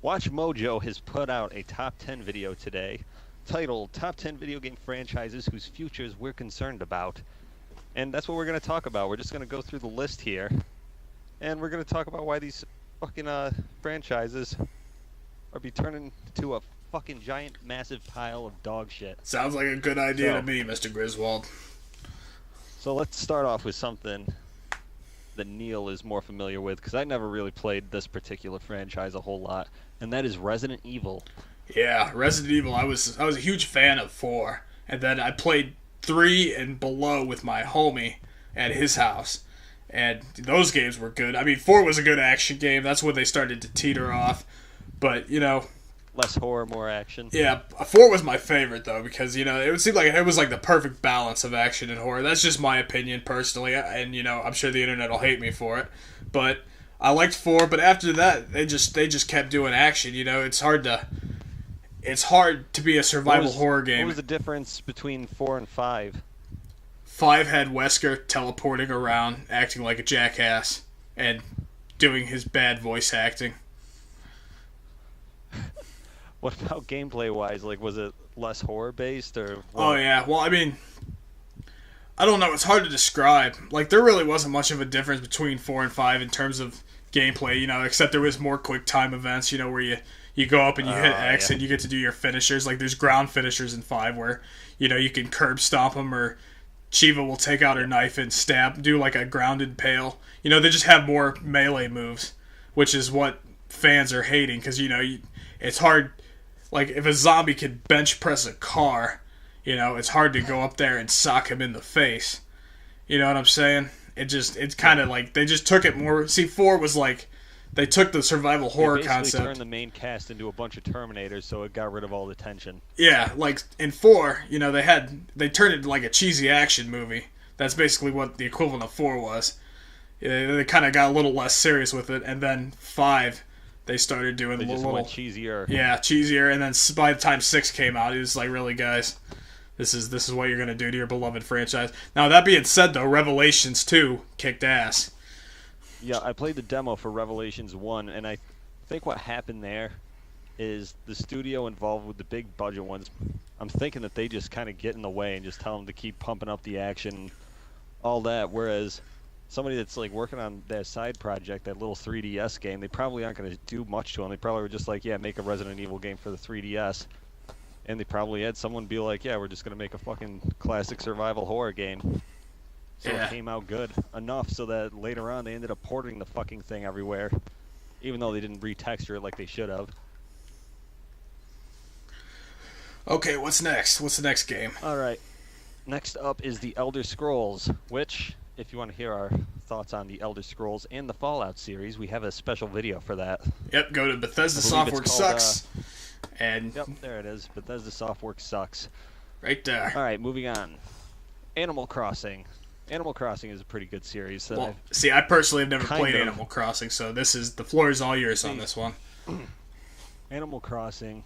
WatchMojo has put out a top 10 video today titled Top 10 Video Game Franchises Whose Futures We're Concerned About. And that's what we're going to talk about. We're just going to go through the list here. And we're going to talk about why these fucking franchises are be turning into a fucking giant, massive pile of dog shit. Sounds like a good idea to me, Mr. Griswold. So let's start off with something that Neil is more familiar with, because I never really played this particular franchise a whole lot, and that is Resident Evil. Yeah, Resident Evil. I was a huge fan of 4, and then I played 3 and below with my homie at his house, and those games were good. I mean, 4 was a good action game. That's when they started to teeter off, but less horror, more action. Yeah, 4 was my favorite though, because it would seem like it was like the perfect balance of action and horror. That's just my opinion personally, and I'm sure the internet will hate me for it, but I liked 4. But after that, they just kept doing action. It's hard to be a survival horror game. What was the difference between 4 and 5? 5 had Wesker teleporting around, acting like a jackass, and doing his bad voice acting. What about gameplay-wise? Like, was it less horror-based, or what? Oh, yeah. Well, I mean, I don't know. It's hard to describe. Like, there really wasn't much of a difference between 4 and 5 in terms of gameplay, except there was more quick-time events, where you go up and you hit X and you get to do your finishers. Like, there's ground finishers in 5 where, you can curb stomp them, or Shiva will take out her knife and do like a grounded pale. They just have more melee moves, which is what fans are hating, because, it's hard. Like, if a zombie could bench press a car, it's hard to go up there and sock him in the face. You know what I'm saying? It's kind of like, they just took it more. See, 4 was like, they took the survival horror concept. They turned the main cast into a bunch of Terminators, so it got rid of all the tension. Yeah, like, in 4, they turned it into like a cheesy action movie. That's basically what the equivalent of 4 was. They kind of got a little less serious with it, and then 5... they started doing they a just little went cheesier. Yeah, cheesier, and then by the time 6 came out, it was like, really, guys, this is what you're gonna do to your beloved franchise. Now, that being said, though, Revelations 2 kicked ass. Yeah, I played the demo for Revelations 1, and I think what happened there is the studio involved with the big budget ones, I'm thinking that they just kind of get in the way and just tell them to keep pumping up the action, all that, whereas somebody that's like working on their side project, that little 3DS game, they probably aren't going to do much to them. They probably were just like, yeah, make a Resident Evil game for the 3DS. And they probably had someone be like, yeah, we're just going to make a fucking classic survival horror game. So It came out good enough so that later on they ended up porting the fucking thing everywhere, even though they didn't retexture it like they should have. Okay, what's next? What's the next game? Alright. Next up is The Elder Scrolls, which, if you want to hear our thoughts on the Elder Scrolls and the Fallout series, we have a special video for that. Yep, go to Bethesda Softworks Sucks. And yep, there it is. Bethesda Softworks Sucks. Right there. All right, moving on. Animal Crossing. Animal Crossing is a pretty good series. Well, see, I personally have never played Animal Crossing, so the floor is all yours on this one. Animal Crossing.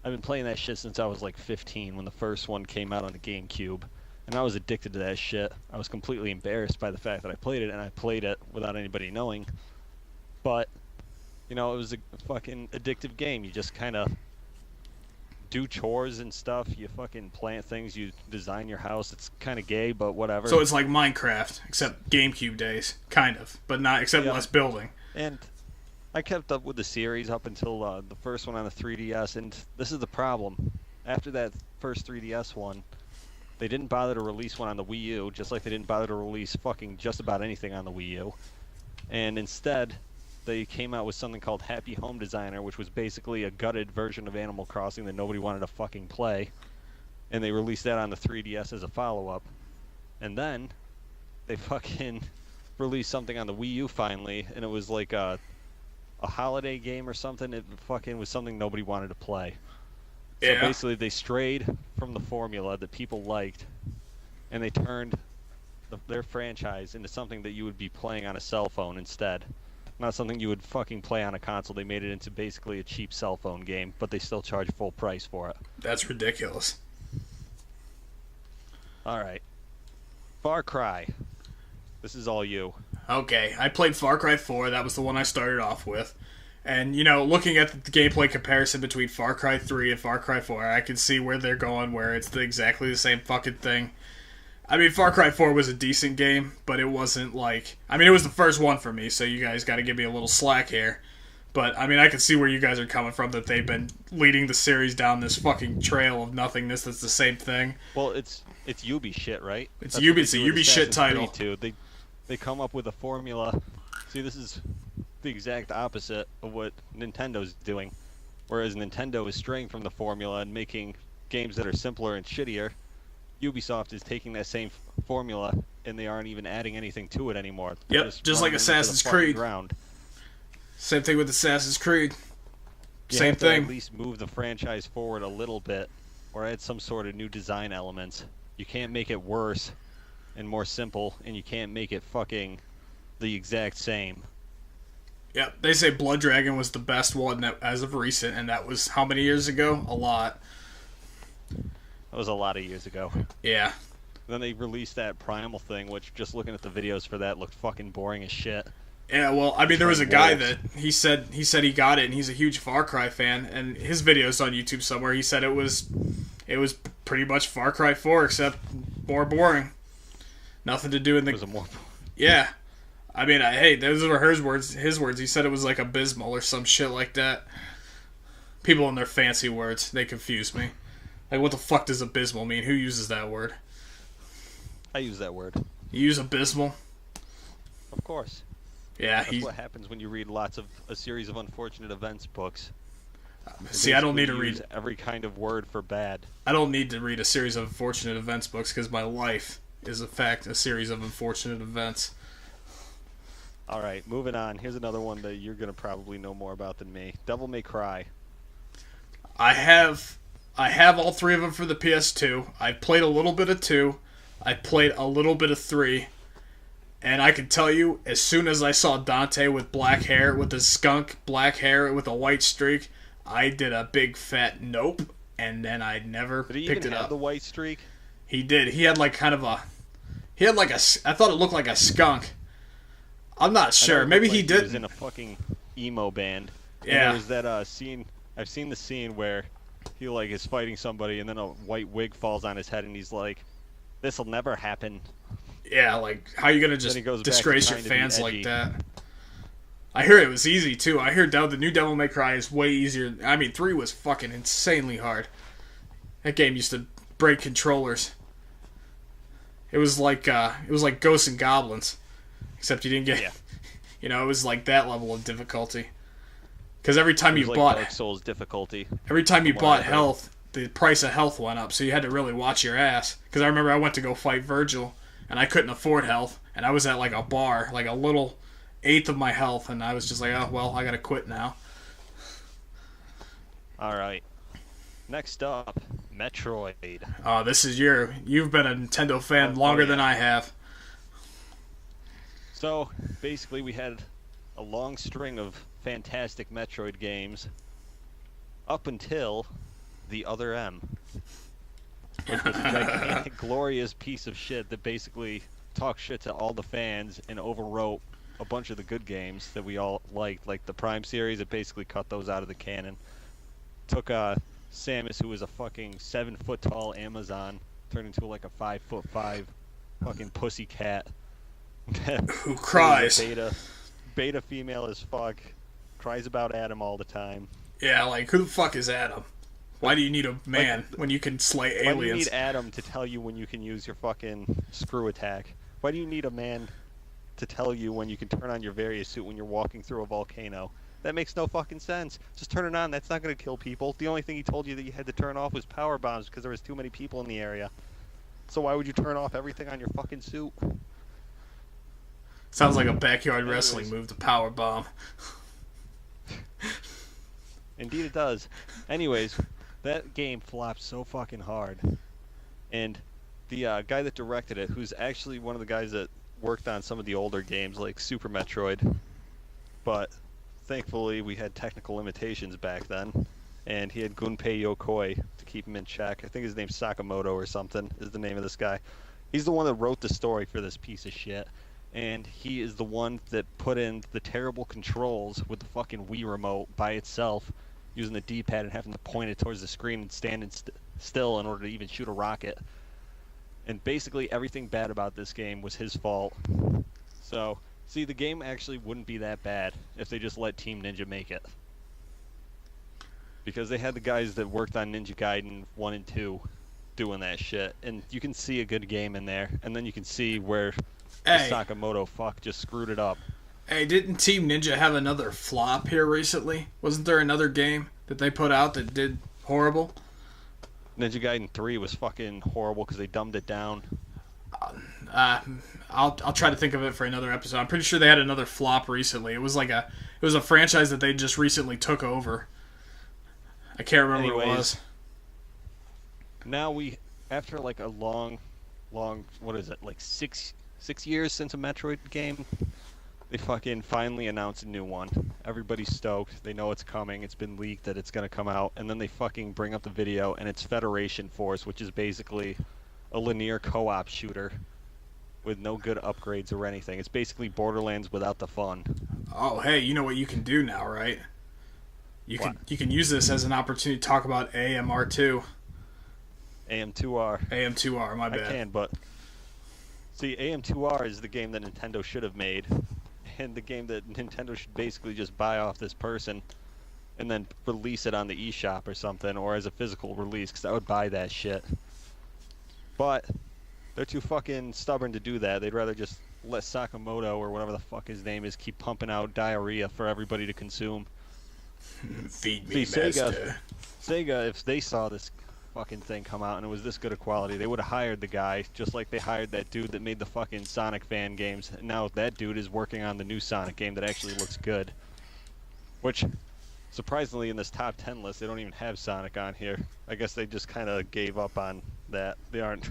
I've been playing that shit since I was like 15 when the first one came out on the GameCube. And I was addicted to that shit. I was completely embarrassed by the fact that I played it, and I played it without anybody knowing. But, it was a fucking addictive game. You just kind of do chores and stuff. You fucking plant things. You design your house. It's kind of gay, but whatever. So it's like Minecraft, except GameCube days. Kind of. But not, except less building. And I kept up with the series up until the first one on the 3DS, and this is the problem. After that first 3DS one, they didn't bother to release one on the Wii U, just like they didn't bother to release fucking just about anything on the Wii U. And instead, they came out with something called Happy Home Designer, which was basically a gutted version of Animal Crossing that nobody wanted to fucking play. And they released that on the 3DS as a follow-up. And then, they fucking released something on the Wii U finally, and it was like a holiday game or something. It fucking was something nobody wanted to play. So basically, they strayed from the formula that people liked, and they turned their franchise into something that you would be playing on a cell phone instead. Not something you would fucking play on a console. They made it into basically a cheap cell phone game, but they still charge full price for it. That's ridiculous. Alright. Far Cry. This is all you. Okay, I played Far Cry 4. That was the one I started off with. And, you know, looking at the gameplay comparison between Far Cry 3 and Far Cry 4, I can see where they're going, where it's exactly the same fucking thing. I mean, Far Cry 4 was a decent game, but it wasn't like... I mean, it was the first one for me, so you guys got to give me a little slack here. But, I mean, I can see where you guys are coming from, that they've been leading the series down this fucking trail of nothingness that's the same thing. Well, it's Ubi shit, right? It's a Ubi shit title. They come up with a formula. See, this is the exact opposite of what Nintendo's doing. Whereas Nintendo is straying from the formula and making games that are simpler and shittier, Ubisoft is taking that same formula and they aren't even adding anything to it anymore. Yep, just like Assassin's Creed. Ground. Same thing with Assassin's Creed. You Same have to thing. at least move the franchise forward a little bit or add some sort of new design elements. You can't make it worse and more simple, and you can't make it fucking the exact same. Yeah, they say Blood Dragon was the best one as of recent, and that was how many years ago? A lot. That was a lot of years ago. Yeah. Then they released that Primal thing, which just looking at the videos for that looked fucking boring as shit. Yeah, well, I mean, there was a guy that he said he got it, and he's a huge Far Cry fan, and his video's on YouTube somewhere. He said it was pretty much Far Cry 4, except more boring. Nothing to do in the... Was it more... Yeah. I mean, hey, those were his words. He said it was like abysmal or some shit like that. People and their fancy words, they confuse me. Like, what the fuck does abysmal mean? Who uses that word? I use that word. You use abysmal? Of course. Yeah, That's what happens when you read lots of a series of unfortunate events books. See, I don't need to read every kind of word for bad. I don't need to read a series of unfortunate events books because my life is, in fact, a series of unfortunate events. All right, moving on. Here's another one that you're going to probably know more about than me. Devil May Cry. I have all three of them for the PS2. I played a little bit of 2. I played a little bit of 3. And I can tell you, as soon as I saw Dante with black hair, with a skunk black hair with a white streak, I did a big fat nope, and then I never picked it up. Did he even have the white streak? He did. He had like kind of a... He had like a... I thought it looked like a skunk. I'm not sure. Maybe he did. He was in a fucking emo band. Yeah. And there was that scene. I've seen the scene where he like is fighting somebody, and then a white wig falls on his head, and he's like, "This'll never happen." Yeah, like how you gonna just disgrace your fans like that? I hear it was easy too. I hear the new Devil May Cry is way easier. I mean, 3 was fucking insanely hard. That game used to break controllers. It was like Ghosts and Goblins. Except you didn't get, you know, it was like that level of difficulty. Because every time you bought Dark Souls difficulty, every time you bought health, the price of health went up. So you had to really watch your ass. Because I remember I went to go fight Virgil, and I couldn't afford health, and I was at like a bar, like a little eighth of my health, and I was just like, oh well, I gotta quit now. All right. Next up, Metroid. This is you've been a Nintendo fan longer than I have. So, basically, we had a long string of fantastic Metroid games up until The Other M, which was a gigantic, glorious piece of shit that basically talked shit to all the fans and overwrote a bunch of the good games that we all liked, like the Prime series. It basically cut those out of the canon. Took Samus, who was a fucking 7-foot-tall Amazon, turned into like a 5'5" fucking pussy cat. Who cries. Beta female as fuck. Cries about Adam all the time. Yeah, like, who the fuck is Adam? Why do you need a man when you can slay aliens? Why do you need Adam to tell you when you can use your fucking screw attack? Why do you need a man to tell you when you can turn on your various suit when you're walking through a volcano? That makes no fucking sense. Just turn it on. That's not going to kill people. The only thing he told you that you had to turn off was power bombs because there was too many people in the area. So why would you turn off everything on your fucking suit? Sounds like a backyard wrestling move, the power bomb. Indeed it does. Anyways, that game flopped so fucking hard. And the guy that directed it, who's actually one of the guys that worked on some of the older games like Super Metroid, but thankfully we had technical limitations back then, and he had Gunpei Yokoi to keep him in check. I think his name's Sakamoto or something is the name of this guy. He's the one that wrote the story for this piece of shit. and he is the one that put in the terrible controls with the fucking Wii remote by itself, using the D-pad and having to point it towards the screen and standing still in order to even shoot a rocket. And basically everything bad about this game was his fault. So, see, the game actually wouldn't be that bad if they just let Team Ninja make it. Because they had the guys that worked on Ninja Gaiden 1 and 2 doing that shit. And you can see a good game in there. And then you can see where the Sakamoto fuck just screwed it up. Hey, didn't Team Ninja have another flop here recently? Wasn't there another game that they put out that did horrible? Ninja Gaiden 3 was fucking horrible because they dumbed it down. I'll try to think of it for another episode. I'm pretty sure they had another flop recently. It was a franchise that they just recently took over. I can't remember what it was. Now after like a long, what is it, like six years since a Metroid game, they fucking finally announced a new one. Everybody's stoked. They know it's coming. It's been leaked that it's going to come out. And then they fucking bring up the video, and it's Federation Force, which is basically a linear co-op shooter with no good upgrades or anything. It's basically Borderlands without the fun. Oh, hey, you know what you can do now, right? You can use this as an opportunity to talk about AMR2. AM2R. AM2R, my bad. I can, but... See, AM2R is the game that Nintendo should have made. And the game that Nintendo should basically just buy off this person and then release it on the eShop or something, or as a physical release, because I would buy that shit. But they're too fucking stubborn to do that. They'd rather just let Sakamoto, or whatever the fuck his name is, keep pumping out diarrhea for everybody to consume. Feed me, master. Sega, if they saw this fucking thing come out and it was this good a quality, they would have hired the guy, just like they hired that dude that made the fucking Sonic fan games. And now that dude is working on the new Sonic game that actually looks good. Which, surprisingly, in this top 10 list, they don't even have Sonic on here. I guess they just kind of gave up on that. They aren't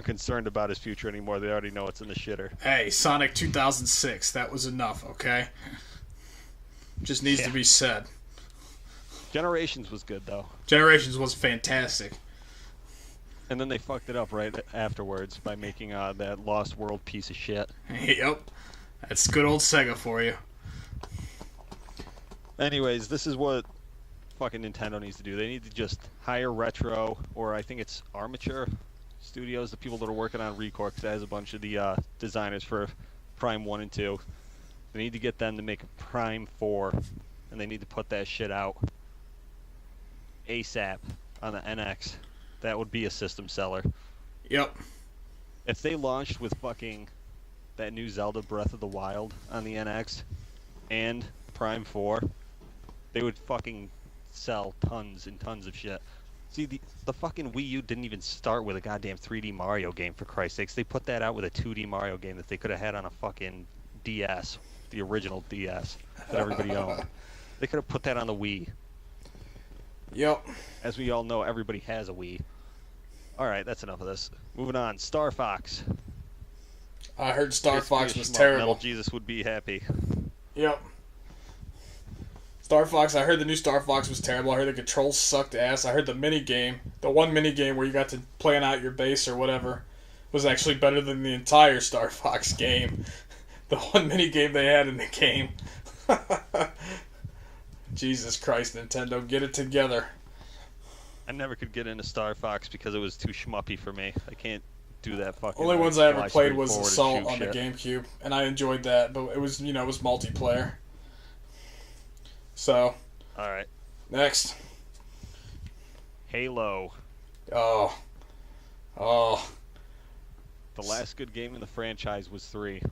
concerned about his future anymore. They already know it's in the shitter. Hey, Sonic 2006, that was enough, okay? Just needs to be said. Generations was good, though. Generations was fantastic. And then they fucked it up right afterwards by making that Lost World piece of shit. Yep. That's good old Sega for you. Anyways, this is what fucking Nintendo needs to do. They need to just hire Retro, or I think it's Armature Studios, the people that are working on Recore, because that has a bunch of the designers for Prime 1 and 2. They need to get them to make a Prime 4, and they need to put that shit out ASAP on the NX. That would be a system seller. Yep. If they launched with fucking that new Zelda Breath of the Wild on the NX and Prime 4, they would fucking sell tons and tons of shit. See, the fucking Wii U didn't even start with a goddamn 3D Mario game, for Christ's sakes. They put that out with a 2D Mario game that they could have had on a fucking DS, the original DS that everybody owned. They could have put that on the Wii. Yep. As we all know, everybody has a Wii. Alright, that's enough of this. Moving on. Star Fox. I heard Star Fox was terrible. Metal Jesus would be happy. Yep. Star Fox, I heard the new Star Fox was terrible. I heard the controls sucked ass. I heard the minigame, the one minigame where you got to plan out your base or whatever, was actually better than the entire Star Fox game. The one minigame they had in the game. Jesus Christ, Nintendo, get it together. I never could get into Star Fox because it was too schmuppy for me. I can't do that fucking... Only ones I ever played was Assault on the GameCube, and I enjoyed that, but it was, it was multiplayer. So. Alright. Next. Halo. Oh. The last good game in the franchise was 3.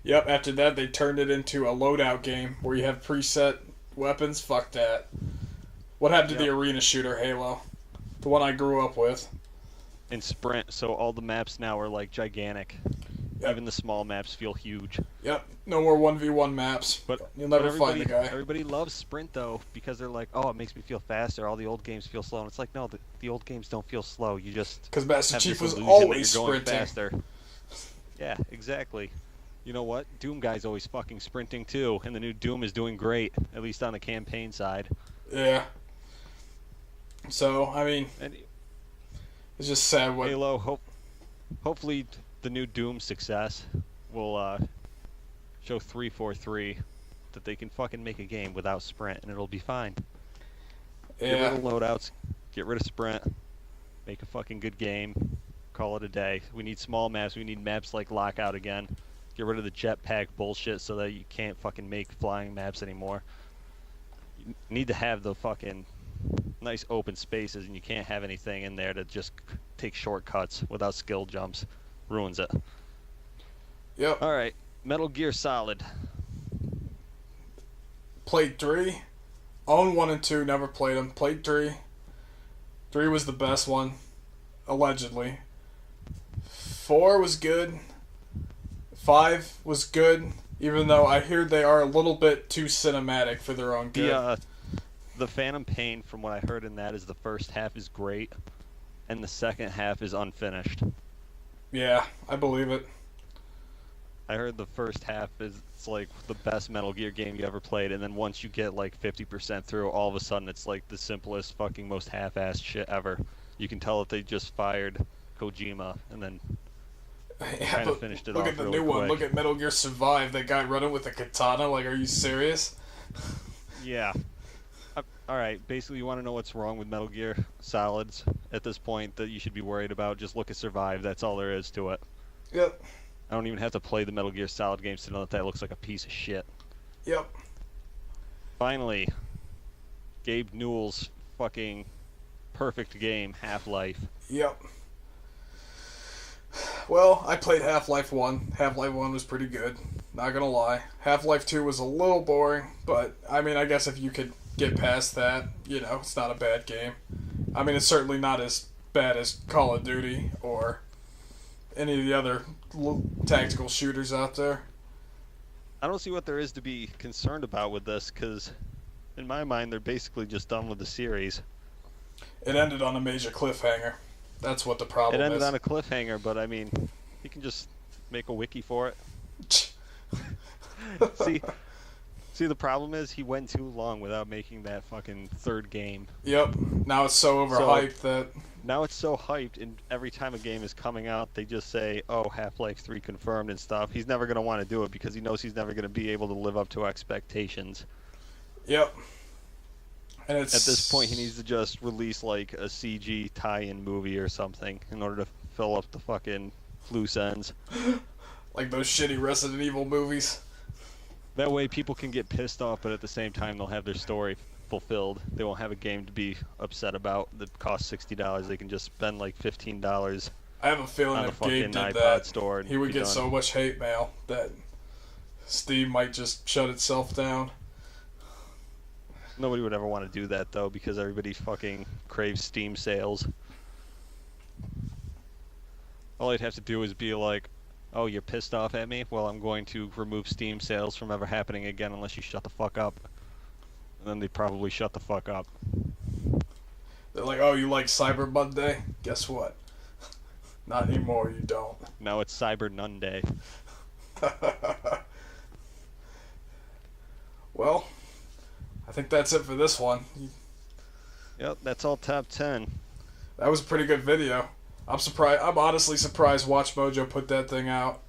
Yep, after that they turned it into a loadout game where you have preset weapons. Fuck that. What happened to the arena shooter Halo? The one I grew up with. In Sprint, so all the maps now are like gigantic. Yep. Even the small maps feel huge. Yep, no more 1v1 maps. But you'll never find the guy. Everybody loves Sprint though, because they're like, oh, it makes me feel faster. All the old games feel slow. And it's like, no, the old games don't feel slow. You just... Because Master Chief was always sprinting. Faster. Yeah, exactly. You know what? Doom Guy's always fucking sprinting too, and the new Doom is doing great, at least on the campaign side. Yeah. So, I mean, it's just sad what... Halo, hopefully the new Doom success will show 343 that they can fucking make a game without sprint, and it'll be fine. Get rid Yeah. of loadouts, get rid of sprint, make a fucking good game, call it a day. We need small maps. We need maps like Lockout again. Get rid of the jetpack bullshit so that you can't fucking make flying maps anymore. You need to have the fucking nice open spaces, and you can't have anything in there that just take shortcuts without skill jumps. Ruins it. Yep. Alright, Metal Gear Solid. Played 3. Own 1 and 2, never played them. Played 3. 3 was the best one, allegedly. 4 was good. 5 was good, even though I hear they are a little bit too cinematic for their own good. The Phantom Pain, from what I heard in that, is the first half is great, and the second half is unfinished. Yeah, I believe it. I heard the first half is like the best Metal Gear game you ever played, and then once you get like 50% through, all of a sudden it's like the simplest, fucking most half-assed shit ever. You can tell that they just fired Kojima and then kind of finished it off. Look at the new one. Look at Metal Gear Survive. That guy running with a katana. Like, are you serious? Yeah. Alright, basically you want to know what's wrong with Metal Gear Solids at this point that you should be worried about. Just look at Survive. That's all there is to it. Yep. I don't even have to play the Metal Gear Solid games to know that looks like a piece of shit. Yep. Finally, Gabe Newell's fucking perfect game, Half-Life. Yep. Well, I played Half-Life 1. Half-Life 1 was pretty good. Not gonna lie. Half-Life 2 was a little boring, but, I mean, I guess if you could get past that, you know, it's not a bad game. I mean, it's certainly not as bad as Call of Duty or any of the other tactical shooters out there. I don't see what there is to be concerned about with this, because in my mind, they're basically just done with the series. It ended on a major cliffhanger. That's what the problem is. It ended on a cliffhanger, but I mean, you can just make a wiki for it. See, the problem is he went too long without making that fucking third game. Yep. Now it's so overhyped that... Now it's so hyped, and every time a game is coming out, they just say, oh, Half-Life 3 confirmed and stuff. He's never going to want to do it because he knows he's never going to be able to live up to expectations. Yep. And it's... At this point, he needs to just release, like, a CG tie-in movie or something in order to fill up the fucking loose ends. Like those shitty Resident Evil movies. That way people can get pissed off, but at the same time they'll have their story fulfilled. They won't have a game to be upset about that costs $60. They can just spend like $15 I have a feeling on the if Gabe fucking did iPod that, store. he would get done. so much hate mail that Steam might just shut itself down. Nobody would ever want to do that though, because everybody fucking craves Steam sales. All I'd have to do is be like, oh, you're pissed off at me? Well, I'm going to remove Steam sales from ever happening again unless you shut the fuck up. And then they probably shut the fuck up. They're like, oh, you like Cyber Monday? Guess what? Not anymore, you don't. Now it's Cyber Nun Day. Well, I think that's it for this one. Yep, that's all top 10. That was a pretty good video. I'm surprised. I'm honestly surprised WatchMojo put that thing out.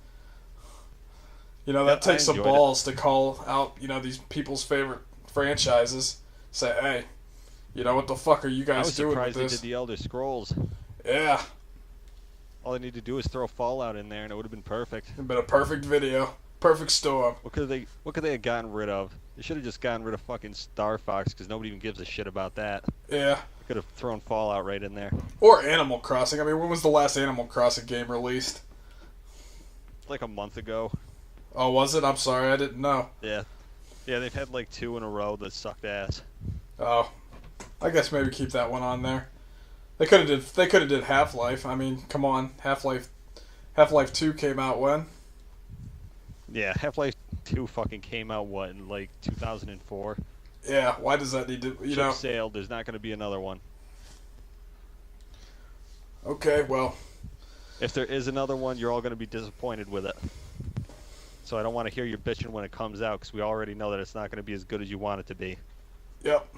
You know, that takes some balls to call out, you know, these people's favorite franchises. Say, hey, you know, what the fuck are you guys doing with this? I was surprised they did the Elder Scrolls. Yeah. All they need to do is throw Fallout in there, and it would have been perfect. It'd been a perfect video. Perfect storm. What could they have gotten rid of? They should have just gotten rid of fucking Star Fox, because nobody even gives a shit about that. Yeah. They could have thrown Fallout right in there. Or Animal Crossing. I mean, when was the last Animal Crossing game released? Like a month ago. Oh, was it? I'm sorry, I didn't know. Yeah. Yeah, they've had like 2 in a row that sucked ass. Oh. I guess maybe keep that one on there. They could have did Half-Life. I mean, come on. Half-Life 2 came out when? Yeah, Half-Life 2 fucking came out, what, in like 2004? Yeah, why does that need to, you know? Sailed, there's not going to be another one. Okay, well. If there is another one, you're all going to be disappointed with it. So I don't want to hear you bitching when it comes out, because we already know that it's not going to be as good as you want it to be. Yep.